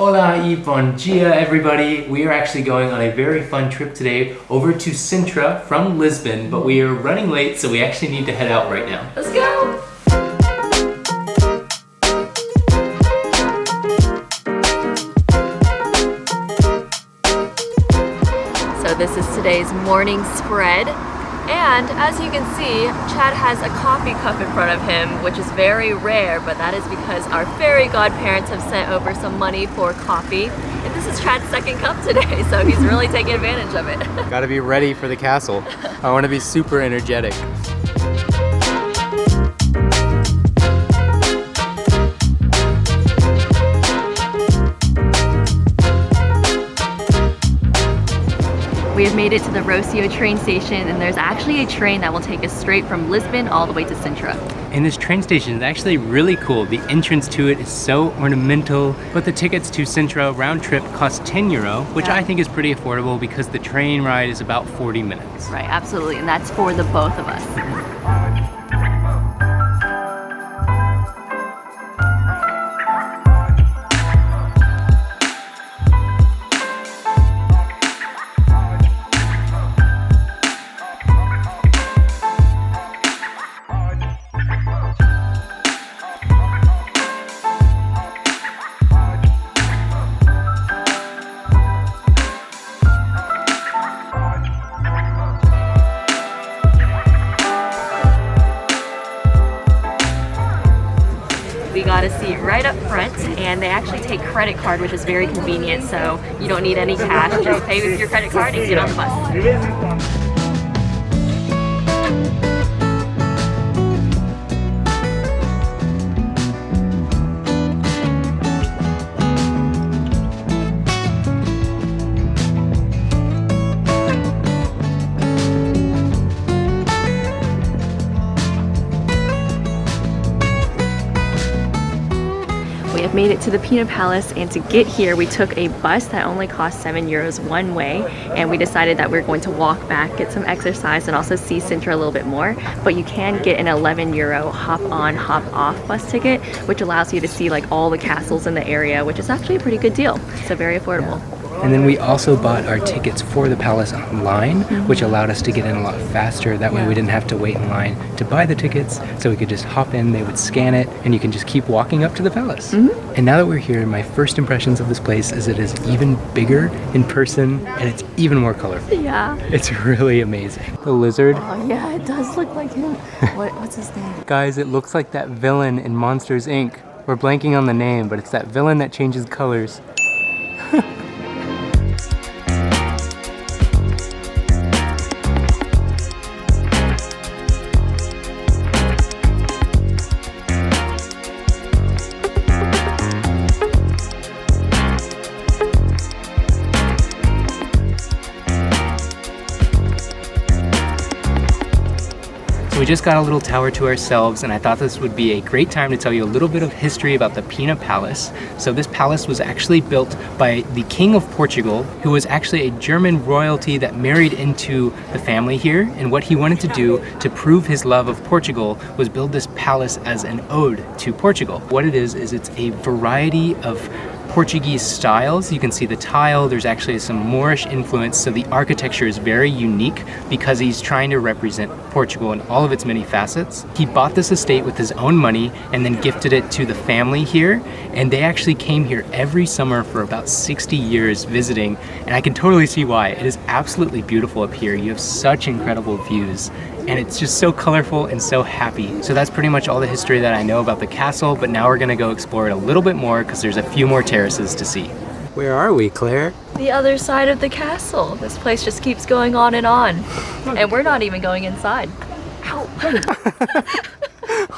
Hola y bon dia, everybody. We are actually going on a very fun trip today over to Sintra from Lisbon, but we are running late, so we actually need to head out right now. Let's go! So this is today's morning spread. And as you can see, Chad has a coffee cup in front of him, which is very rare, but that is because our fairy godparents have sent over some money for coffee. And this is Chad's second cup today, so he's really taking advantage of it. Gotta be ready for the castle. I want to be super energetic. We have made it to the Rocio train station, and there's actually a train that will take us straight from Lisbon all the way to Sintra. And this train station is actually really cool. The entrance to it is so ornamental, but the tickets to Sintra round trip cost €10, which I think is pretty affordable because the train ride is about 40 minutes. Right, absolutely, and that's for the both of us. We got a seat right up front, and they actually take credit card, which is very convenient, so you don't need any cash. Just pay with your credit card and get on the bus. We have made it to the Pena Palace, and to get here we took a bus that only cost €7 one way, and we decided that we're going to walk back, get some exercise, and also see Sintra a little bit more. But you can get an €11 hop on hop off bus ticket, which allows you to see like all the castles in the area, which is actually a pretty good deal. So very affordable. And then we also bought our tickets for the palace online, which allowed us to get in a lot faster. That way we didn't have to wait in line to buy the tickets, so we could just hop in, they would scan it, and you can just keep walking up to the palace. And now that we're here, my first impressions of this place is it is even bigger in person, and it's even more colorful. Yeah. It's really amazing. The lizard. Oh yeah, it does look like him. What's his name? Guys, it looks like that villain in Monsters, Inc. We're blanking on the name, but it's that villain that changes colors. We just got a little tower to ourselves, and I thought this would be a great time to tell you a little bit of history about the Pena Palace. So this palace was actually built by the King of Portugal, who was actually a German royalty that married into the family here. And what he wanted to do to prove his love of Portugal was build this palace as an ode to Portugal. What it is it's a variety of Portuguese styles. You can see the tile, there's actually some Moorish influence, so the architecture is very unique because he's trying to represent Portugal in all of its many facets. He bought this estate with his own money and then gifted it to the family here, and they actually came here every summer for about 60 years visiting, and I can totally see why. It is absolutely beautiful up here. You have such incredible views, and it's just so colorful and so happy. So that's pretty much all the history that I know about the castle, but now we're gonna go explore it a little bit more because there's a few more terraces to see. Where are we, Claire? The other side of the castle. This place just keeps going on. And we're not even going inside. Ow.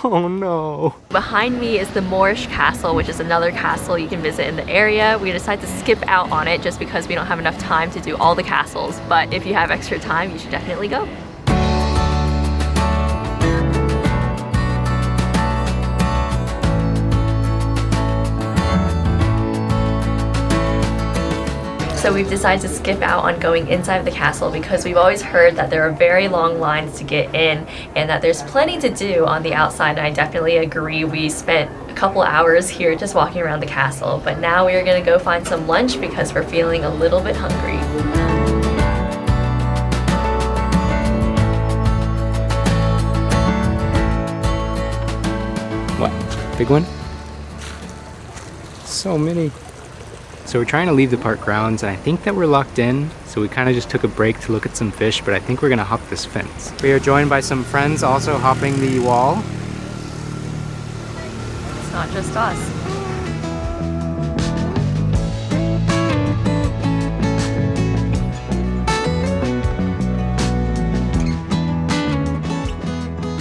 Oh no. Behind me is the Moorish castle, which is another castle you can visit in the area. We decided to skip out on it just because we don't have enough time to do all the castles, but if you have extra time, you should definitely go. So we've decided to skip out on going inside of the castle because we've always heard that there are very long lines to get in and that there's plenty to do on the outside, and I definitely agree. We spent a couple hours here just walking around the castle, but now we are going to go find some lunch because we're feeling a little bit hungry. What? Big one? So many. So we're trying to leave the park grounds, and I think that we're locked in, so we kind of just took a break to look at some fish, but I think we're gonna hop this fence. We are joined by some friends also hopping the wall. It's not just us.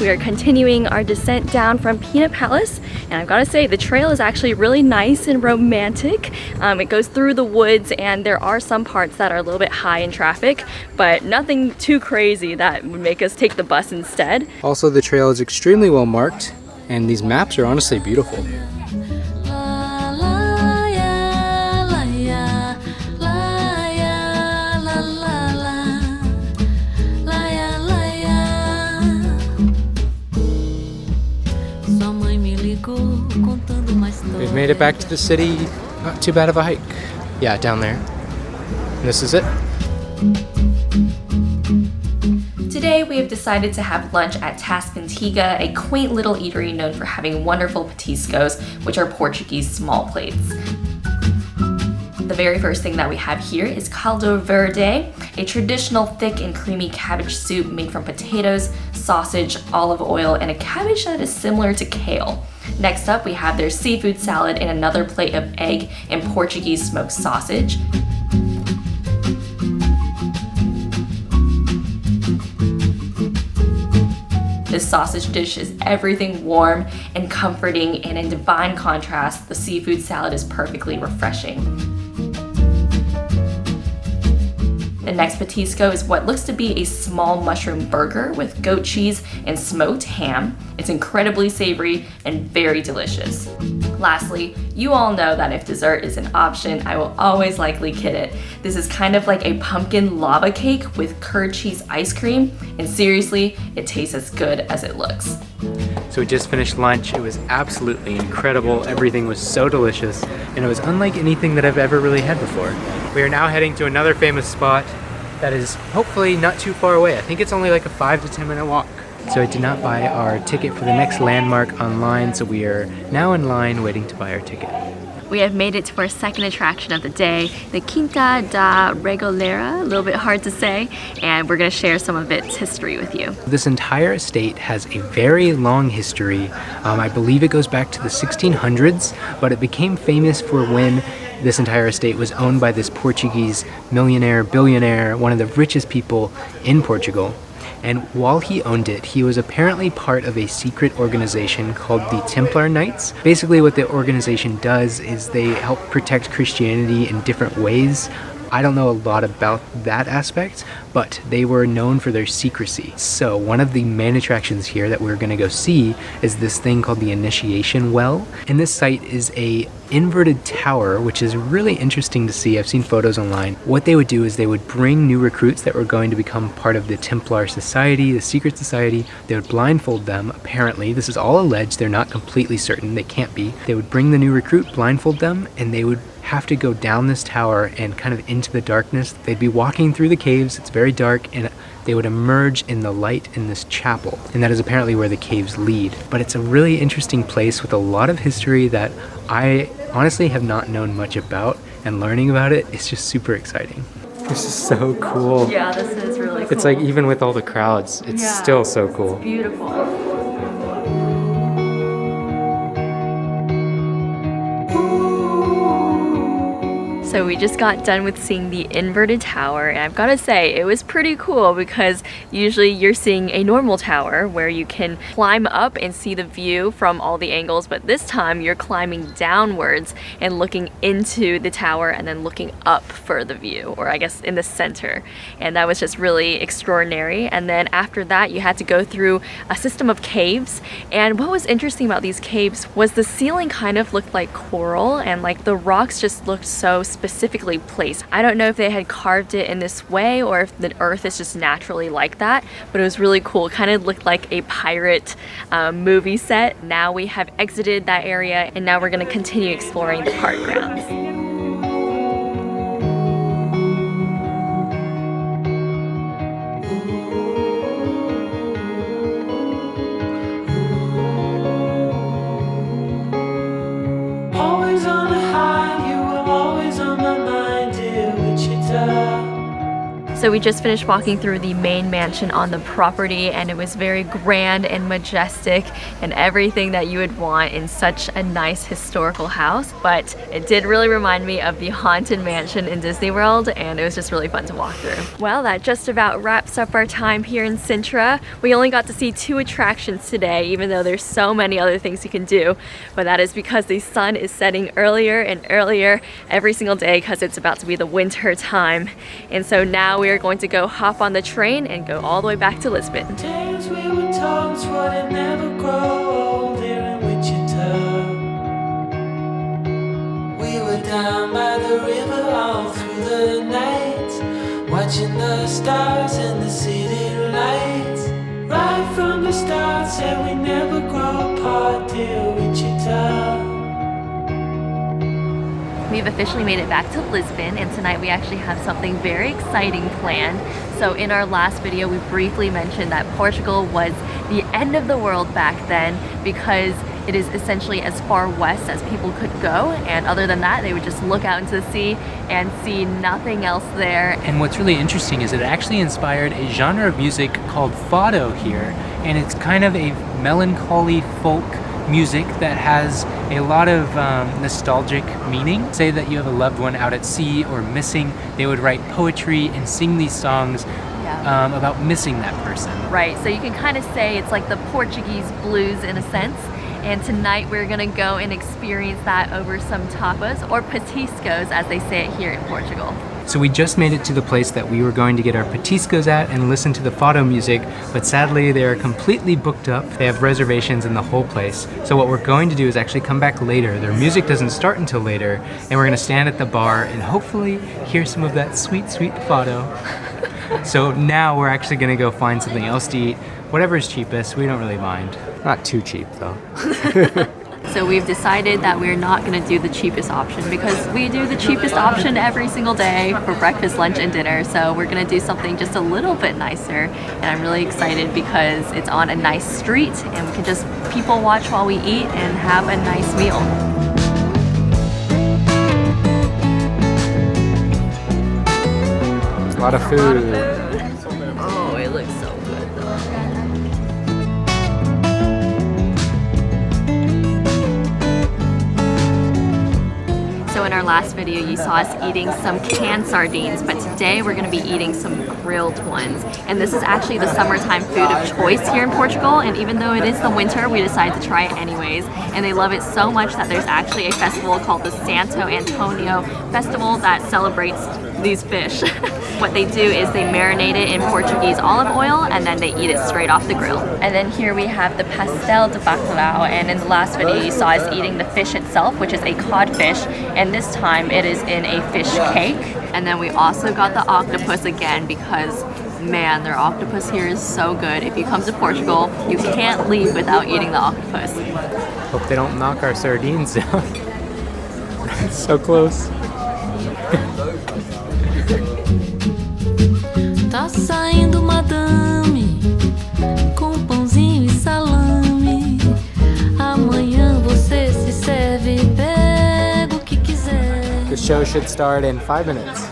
We are continuing our descent down from Pena Palace, and I've got to say the trail is actually really nice and romantic. It goes through the woods, and there are some parts that are a little bit high in traffic, but nothing too crazy that would make us take the bus instead. Also, the trail is extremely well marked, and these maps are honestly beautiful. We've made it back to the city. Not too bad of a hike. Yeah, down there. And this is it. Today we have decided to have lunch at Antiga, a quaint little eatery known for having wonderful petiscos, which are Portuguese small plates. The very first thing that we have here is caldo verde, a traditional thick and creamy cabbage soup made from potatoes, sausage, olive oil, and a cabbage that is similar to kale. Next up, we have their seafood salad and another plate of egg and Portuguese smoked sausage. This sausage dish is everything warm and comforting, and in divine contrast, the seafood salad is perfectly refreshing. The next petisco is what looks to be a small mushroom burger with goat cheese and smoked ham. It's incredibly savory and very delicious. Lastly, you all know that if dessert is an option, I will always likely kid it. This is kind of like a pumpkin lava cake with curd cheese ice cream, and seriously, it tastes as good as it looks. So we just finished lunch. It was absolutely incredible. Everything was so delicious, and it was unlike anything that I've ever really had before. We are now heading to another famous spot that is hopefully not too far away. I think it's only like a 5 to 10 minute walk. So I did not buy our ticket for the next landmark online, so we are now in line waiting to buy our ticket. We have made it to our second attraction of the day, the Quinta da Regaleira, a little bit hard to say, and we're going to share some of its history with you. This entire estate has a very long history. I believe it goes back to the 1600s, but it became famous for when this entire estate was owned by this Portuguese millionaire, billionaire, one of the richest people in Portugal. And while he owned it, he was apparently part of a secret organization called the Templar Knights. Basically what the organization does is they help protect Christianity in different ways. I don't know a lot about that aspect, but they were known for their secrecy. So one of the main attractions here that we're gonna go see is this thing called the Initiation Well. And this site is a inverted tower, which is really interesting to see. I've seen photos online. What they would do is they would bring new recruits that were going to become part of the Templar Society, the secret society. They would blindfold them, apparently. This is all alleged, they're not completely certain, they can't be. They would bring the new recruit, blindfold them, and they would have to go down this tower and kind of into the darkness. They'd be walking through the caves, it's very dark, and they would emerge in the light in this chapel. And that is apparently where the caves lead. But it's a really interesting place with a lot of history that I honestly have not known much about, and learning about it is just super exciting. This is so cool. Yeah, this is really cool. It's like even with all the crowds, it's still so cool. It's beautiful. So we just got done with seeing the inverted tower, and I've got to say it was pretty cool because usually you're seeing a normal tower where you can climb up and see the view from all the angles, but this time you're climbing downwards and looking into the tower and then looking up for the view, or I guess in the center, and that was just really extraordinary. And then after that you had to go through a system of caves, and what was interesting about these caves was the ceiling kind of looked like coral, and like the rocks just looked so specifically placed. I don't know if they had carved it in this way or if the earth is just naturally like that, but it was really cool. It kind of looked like a pirate movie set. Now we have exited that area and now we're going to continue exploring the park grounds. So we just finished walking through the main mansion on the property and it was very grand and majestic and everything that you would want in such a nice historical house. But it did really remind me of the Haunted Mansion in Disney World and it was just really fun to walk through. Well, that just about wraps up our time here in Sintra. We only got to see 2 attractions today, even though there's so many other things you can do. But that is because the sun is setting earlier and earlier every single day because it's about to be the winter time. And so now we're going to go hop on the train and go all the way back to Lisbon. Days we were told would never grow old here in Wichita. We were down by the river all through the night, watching the stars and the city lights. Right from the start said we never grow apart, dear Wichita. We've officially made it back to Lisbon and tonight we actually have something very exciting planned. So in our last video we briefly mentioned that Portugal was the end of the world back then because it is essentially as far west as people could go, and other than that they would just look out into the sea and see nothing else there. And what's really interesting is it actually inspired a genre of music called Fado here, and it's kind of a melancholy folk music that has a lot of nostalgic meaning. Say that you have a loved one out at sea or missing, they would write poetry and sing these songs about missing that person. Right, so you can kind of say it's like the Portuguese blues in a sense. And tonight we're gonna go and experience that over some tapas, or petiscos as they say it here in Portugal. So we just made it to the place that we were going to get our petiscos at and listen to the Fado music, but sadly they are completely booked up. They have reservations in the whole place. So what we're going to do is actually come back later. Their music doesn't start until later, and we're gonna stand at the bar and hopefully hear some of that sweet, sweet Fado. So now we're actually gonna go find something else to eat. Whatever is cheapest, we don't really mind. Not too cheap though. So we've decided that we're not going to do the cheapest option because we do the cheapest option every single day for breakfast, lunch, and dinner. So we're going to do something just a little bit nicer. And I'm really excited because it's on a nice street and we can just people watch while we eat and have a nice meal. A lot of food. Oh, it looks so good though. So in our last video you saw us eating some canned sardines, but today we're going to be eating some grilled ones. And this is actually the summertime food of choice here in Portugal, and even though it is the winter we decided to try it anyways. And they love it so much that there's actually a festival called the Santo Antonio Festival that celebrates these fish. What they do is they marinate it in Portuguese olive oil and then they eat it straight off the grill. And then here we have the pastel de bacalhau, and in the last video you saw us eating the fish itself, which is a codfish, and this time it is in a fish cake. And then we also got the octopus again because man, their octopus here is so good. If you come to Portugal, you can't leave without eating the octopus. Hope they don't knock our sardines down. It's so close. Tá saindo madame com pãozinho e salame. Amanhã você se serve, pega o que quiser. The show should start in 5 minutes.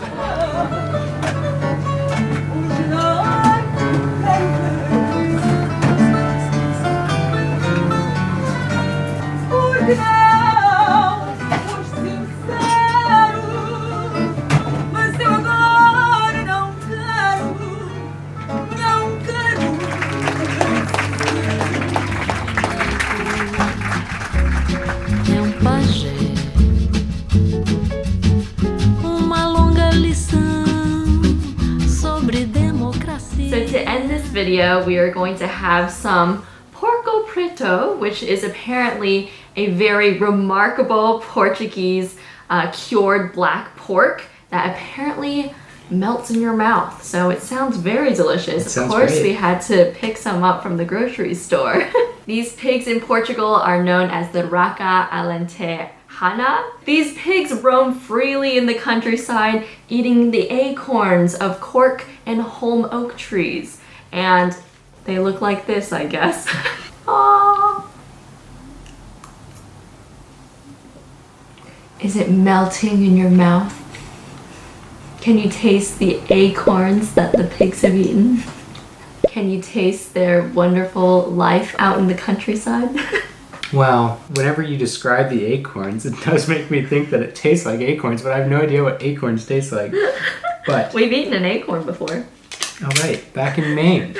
Video, we are going to have some porco preto, which is apparently a very remarkable Portuguese cured black pork. pork that apparently melts in your mouth. So it sounds very delicious. Of course, great. we had to pick some up from the grocery store. These pigs in Portugal are known as the Raca Alentejana. These pigs roam freely in the countryside, eating the acorns of cork and holm oak trees. And they look like this, I guess. Aww. Is it melting in your mouth? Can you taste the acorns that the pigs have eaten? Can you taste their wonderful life out in the countryside? Well, whenever you describe the acorns, it does make me think that it tastes like acorns, but I have no idea what acorns taste like. But We've eaten an acorn before. all right, back in Maine.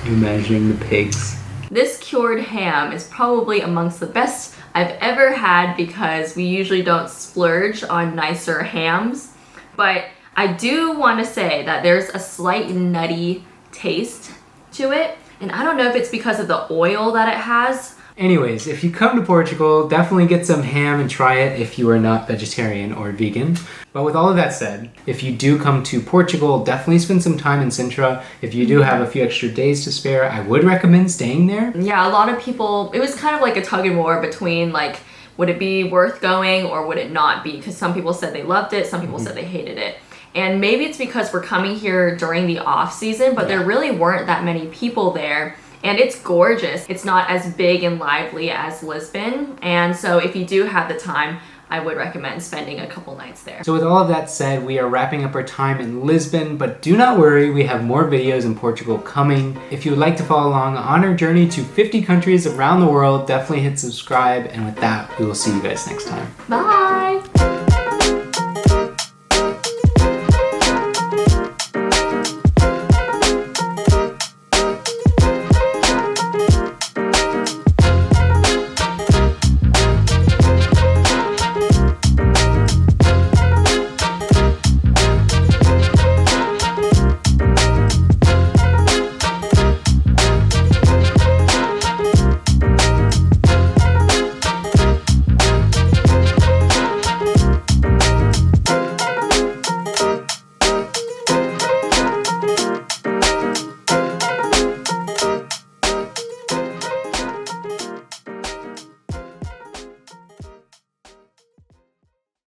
You imagining the pigs? This cured ham is probably amongst the best I've ever had because we usually don't splurge on nicer hams. But I do want to say that there's a slight nutty taste to it. And I don't know if it's because of the oil that it has. Anyways, if you come to Portugal, definitely get some ham and try it if you are not vegetarian or vegan. But with all of that said, if you do come to Portugal, definitely spend some time in Sintra. If you do have a few extra days to spare, I would recommend staying there. Yeah, a lot of people, it was kind of like a tug and war between like, would it be worth going or would it not be? Because some people said they loved it, some people said they hated it. And maybe it's because we're coming here during the off season, but there really weren't that many people there. And it's gorgeous. It's not as big and lively as Lisbon. And so if you do have the time, I would recommend spending a couple nights there. So with all of that said, we are wrapping up our time in Lisbon, but do not worry, we have more videos in Portugal coming. If you would like to follow along on our journey to 50 countries around the world, definitely hit subscribe. And with that, we will see you guys next time. Bye!